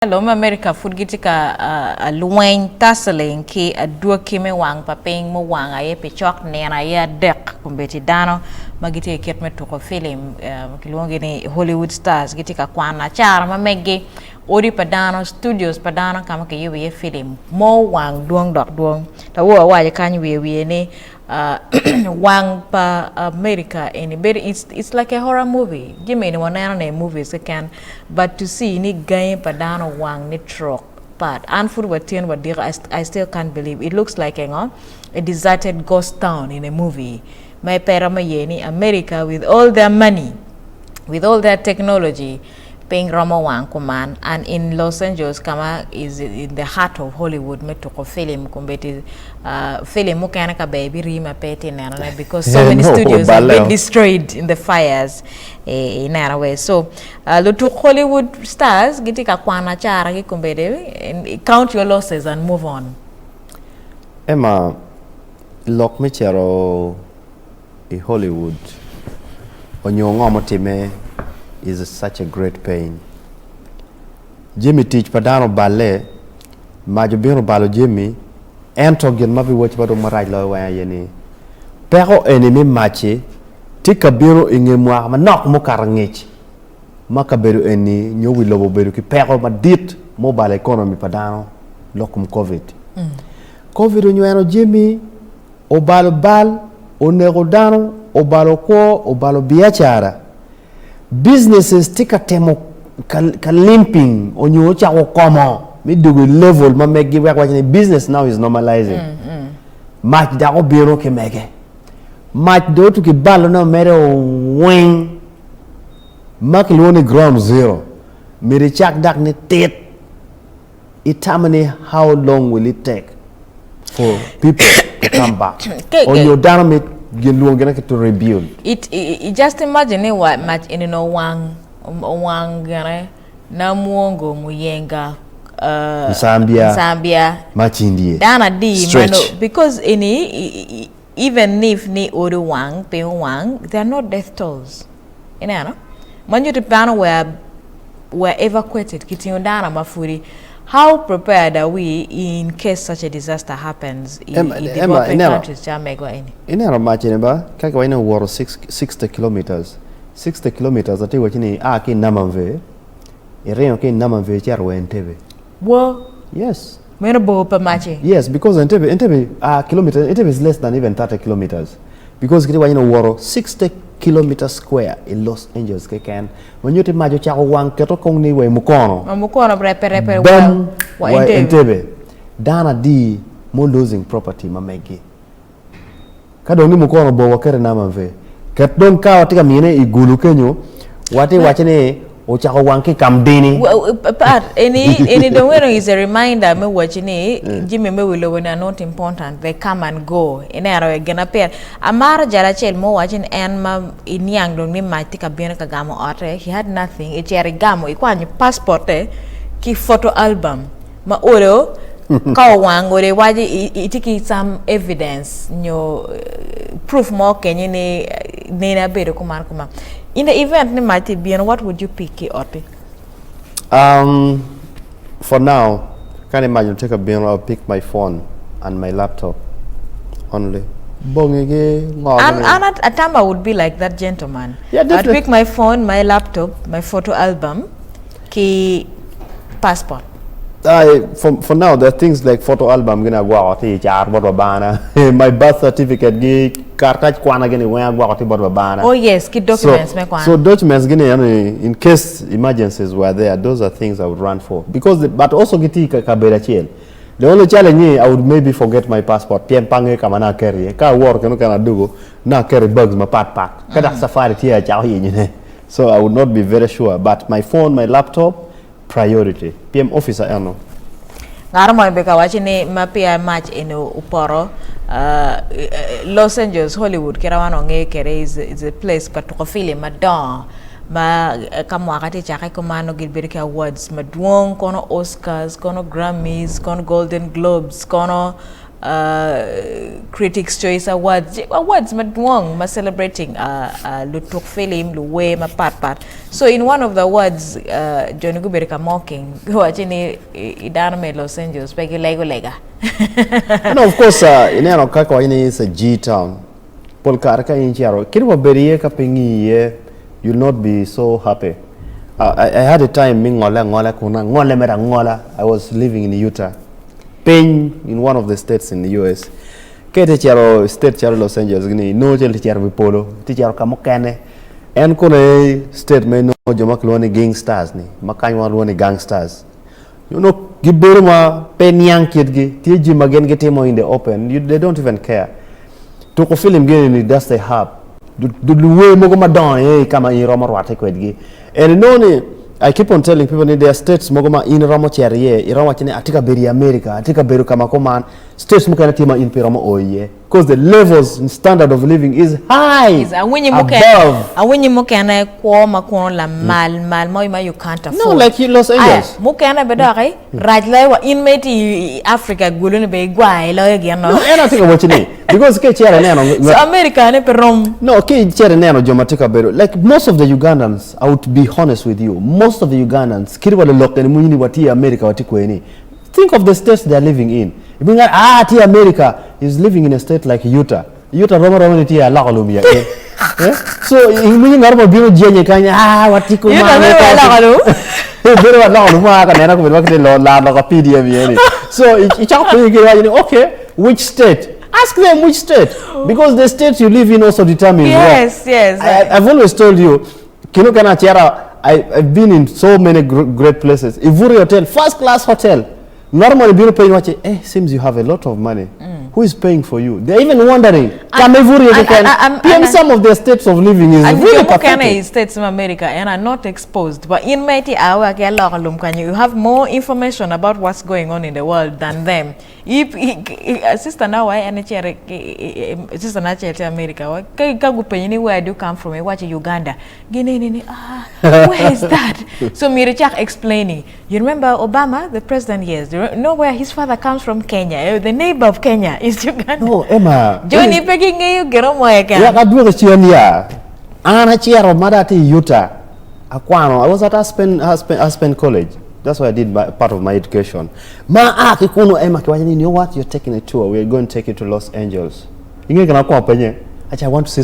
Hello, America food gitika a luwain tassling ki a duoki me wang paping mo wang aye pichok nena ya dek kumbeti Dano magiti ket me to film kilongi ni Hollywood stars gitika kwana Acara mamegi ori padano studios padano kama ke yewe film mo wang duong dok duong ta wo wa ya kanyi we ni wang pa America and it's like a horror movie. Give me one na movies can but to see ni game padano wang ni truck but and food what I still can't believe it looks like a deserted ghost town in a movie. My parama yeni America with all their money, with all their technology, paying Rama Wang Kuman, and in Los Angeles, Kama is in the heart of Hollywood. Me to film kumbeti film mukanaka baby rima peti nana because so many studios have been destroyed in the fires in a way. So to Hollywood stars giti Kakwano Acara ki kumbeti count your losses and move on. Emma, lock me chero in Hollywood. Onyongo time is such a great pain. Jimmy teach padano ballet, majubino balo Jimmy, entogen mabi watch bado maraj lo wa yeni. Pero enemy matche, tika biro inge mwa ma nok mo karangich. Makaberu eni nyowi lobo beru ki pero ma dit mobile economy padano lokum COVID. COVID onyweno Jimmy, obalo bal, onego dano, obalo ko, obalo biachara. Businesses tika temo limping onyo cha komo mi dugu level ma make give work business now is normalizing match da ko biro ke mege match do to ki balo na mere wing mak loni ground zero mi chak dak ni tet itamani how long will it take for people to come back onyo dynamic to rebuild. It just imagine what much in wang gare na muongo muyenga Zambia Machindi Dana di mano because even if ni odu wang pe wang they are not death tolls. You know? Manju to Dana were evacuated kiti Dana mafuri. How prepared are we in case such a disaster happens in developing countries? In our machineba, Kakwano war 60 kilometers. 60 kilometers, I think what you need, Aki Namave, Ireoke Namave, Jarwe and Tebe. Well, yes. Yes, because Entebbe, kilometers, Entebbe is less than even 30 kilometers. Because Kiwaino war 60 kilometers square in Los Angeles, when you take Majo Chako Wang, Ketokongni, way Mukono. Why Entebbe? Dana D, more losing property, Mamegi. Kadoni Mukono, Bowakere Namave. Katon Kawa take a mine, Gulu Kenyo, what they watching Ochako Wanki Kamdini. But any the way is a reminder me watching Jimmy me will when are not important, they come and go. In a gonna pair. Amara Jarachel mo watching and ma in young don't me might take a Bianca Gamo otter. He had nothing, it's a gamo, equan passport, ki photo album. Ma oro Kawang or a wadi take some evidence, no proof more can you nena bedo kuma. In the event ni might be and what would you pick Otti? For now, can't imagine take a bin, I'll pick my phone and my laptop only. And at time I would be like that gentleman. Yeah, I'd pick my phone, my laptop, my photo album, key passport. For now, there are things like photo album gonna go out my birth certificate kartaj kwana gonna go out. Oh yes, key documents so documents gonna in case emergencies were there, those are things I would run for because but also get the only challenge I would maybe forget my passport. Pange kamana carry ka work no kana do na carry bags my pack kada safari tia so I would not be very sure, but my phone, my laptop, priority. PM officer ano. Ngaro mo beka wachini mapia match ino uporo Los Angeles Hollywood kirawano ngekere is a place patuko film madon ma kama wakati chaka kumano Gilbert Awards madwong kono Oscars kono Grammys kono Golden Globes kono Critics Choice Awards madwong ma celebrating lutuk film luwe ma pat. So in one of the awards Johnny Guberika mocking watching Dano me Los Angeles pegi lego lega. No, of course ineno kako ini is a G town. Pol karka inchiaro kirwa beriye ka pingi you'll not be so happy. I had a time I was living in Utah. Piny in one of the states in the US. Kete charo state charo Los Angeles gini no chel charo bipolo ti charo kamokane en kone state me no joma kloni gangsters ni makanywa loni gangsters. You know gibero ma pen young kid gi ti ji magen get mo in the open they don't even care. To ko film gini ni that's the hub. Du way mo ma don kama in Roma rwate kwedgi. And no I keep on telling people in their states mogoma in Ramo Cherie, Irama Chine, Atika Beri America, Atika Beru Kamakoman, states Mukanatima in Piramo Oye, because the levels and standard of living is high. And when you mukana kwoma la mal moima you can't afford. No, like Los Angeles. Mukana bedare, Rajla inmate Africa Gulu be guay lo again. No, I don't think what you need. Because so America ne perom. No, Nano Jomatika Beru. Like most of the Ugandans, I would be honest with you, most of the Ugandans, Kiriwa Lok and Muni Wati America Watikweni. Think of the states they are living in. You mean T America is living in a state like Utah. Utah Roma Tia Lakalumia. So you mean Narbo Bureau Jenny Kanya Watiku So it's okay, which state? Ask them which state, because the state you live in also determines. Yes. I've always told you, I've been in so many great places. Ivuri Hotel, first class hotel. Normally, people paying what? Seems you have a lot of money. Who is paying for you? They're even wondering. Some of the states of living is really pathetic. States of America and are not exposed, but in Mighty Hour, you have more information about what's going on in the world than them. If sister now, sister Nature America, where do you come from? Watch Uganda. Where is that? So Mirichak explaining. You remember Obama, the president? Yes. Do you know where his father comes from? Kenya. The neighbor of Kenya is Uganda. No, Emma. Johnny pegging you get on my account. Yeah, I do the Chiania. Anna Chiaro Madati Utah. Kwano. I was at Aspen College. That's where I did part of my education. Emma, you know what? You're taking a tour. We're going to take you to Los Angeles. I want to see